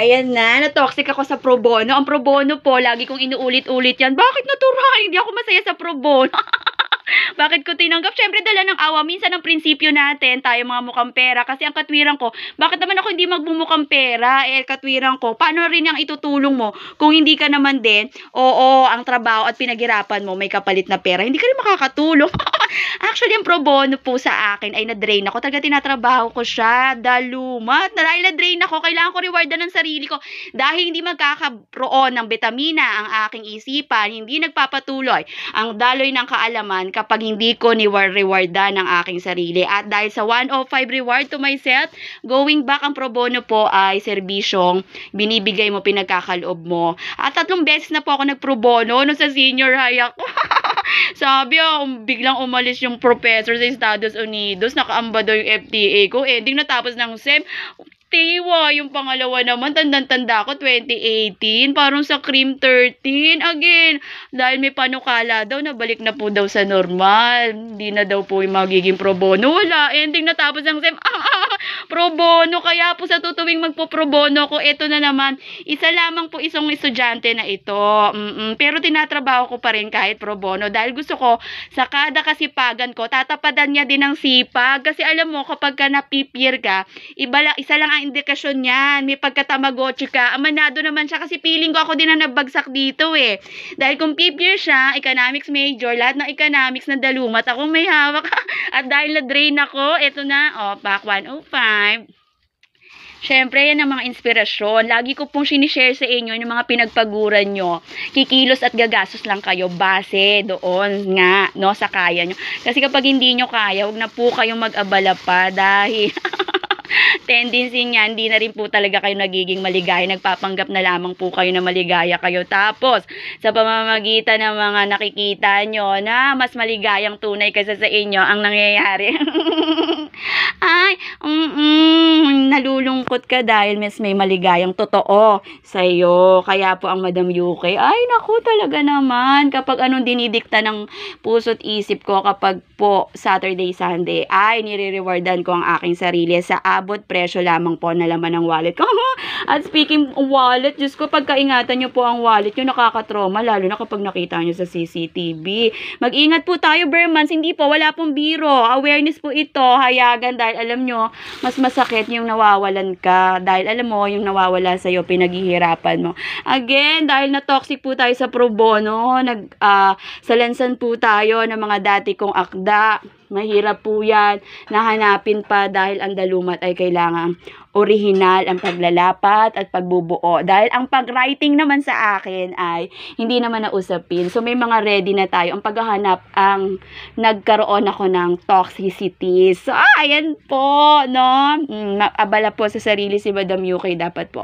Ayan na-toxic ako sa pro bono. Ang pro bono po, lagi kong inuulit-ulit yan. Bakit natural? Hindi ako masaya sa pro bono. Bakit ko tinanggap? Siyempre, dala ng awa. Minsan, ang prinsipyo natin, tayo mga mukhang pera. Kasi ang katwiran ko, bakit naman ako hindi magmumukhang pera? Katwiran ko, paano rin ang itutulong mo? Kung hindi ka naman din, oo, ang trabaho at pinaghirapan mo, may kapalit na pera, hindi ka rin makakatulong. Actually, ang pro bono po sa akin ay na-drain ako. Talaga tinatrabaho ko siya. Dalumat. Dahil na-drain ako, kailangan ko rewardan ng sarili ko. Dahil hindi magkakaroon ng betamina ang aking isipan, hindi nagpapatuloy ang daloy ng kaalaman kapag hindi ko ni-rewardan ng aking sarili. At dahil sa 105 reward to myself, going back ang pro bono po ay serbisyong binibigay mo, pinagkakaloob mo. At 3 beses na po ako nag-pro bono no sa senior high ako. Sabi biglang umalis yung professor sa Estados Unidos, nakaamba daw yung FTA ko, ending natapos ng SEM. Tiwa, yung pangalawa naman, tandang-tanda ko, 2018, parang sa Cream 13, again, dahil may panukala daw, nabalik na po daw sa normal, hindi na daw po yung magiging pro bono, wala, ending natapos ng SEM, pro bono, kaya po sa tutuwing magpo-pro bono ko, eto na naman, isa lamang po isang estudyante na ito, pero tinatrabaho ko pa rin kahit pro bono, dahil gusto ko, sa kada kasipagan ko, tatapadan niya din ng sipag, kasi alam mo, kapag ka napipir ka, isa lang ang indikasyon niyan, may pagkatamagotchi ka, amanado naman siya kasi feeling ko ako din na nabagsak dito dahil kung pipir siya, economics major, lahat ng economics na dalumat, ako may hawak at dahil na-drain ako, eto na, back 105. Siyempre, yan ang mga inspirasyon. Lagi ko pong sinishare sa inyo yung mga pinagpaguran nyo. Kikilos at gagastos lang kayo base doon nga, no, sa kaya nyo. Kasi kapag hindi nyo kaya, huwag na po kayong mag-abala pa dahil tendency niya, hindi na rin po talaga kayo nagiging maligaya. Nagpapanggap na lamang po kayo na maligaya kayo. Tapos, sa pamamagitan ng mga nakikita nyo na mas maligayang tunay kaysa sa inyo, ang nangyayari. Ay, nalulungkot ka dahil may maligayang totoo sa'yo. Kaya po ang Madam UK, ay naku talaga naman, kapag anong dinidikta ng puso't isip ko kapag po Saturday, Sunday, ay nire-rewardan ko ang aking sarili sa abot presyo lamang po na laman ng wallet ko. At speaking wallet, Diyos ko, pagkaingatan nyo po ang wallet nyo, nakakatrauma, lalo na kapag nakita nyo sa CCTV. Mag-ingat po tayo, Bermans, hindi po, wala pong biro. Awareness po ito, hayagan, dahil alam nyo, mas masakit yung nawawalan ka. Dahil alam mo, yung nawawala sa'yo, pinaghihirapan mo. Again, dahil na toxic po tayo sa pro bono, salansan po tayo ng mga dati kong akda. Mahirap po yan, nahanapin pa dahil ang dalumat ay kailangan orihinal ang paglalapat at pagbubuo. Dahil ang pag-writing naman sa akin ay hindi naman nausapin. So may mga ready na tayo. Ang paghahanap ang nagkaroon ako ng toxicity. So ayan po, no? Abala po sa sarili si Madam UK dapat po.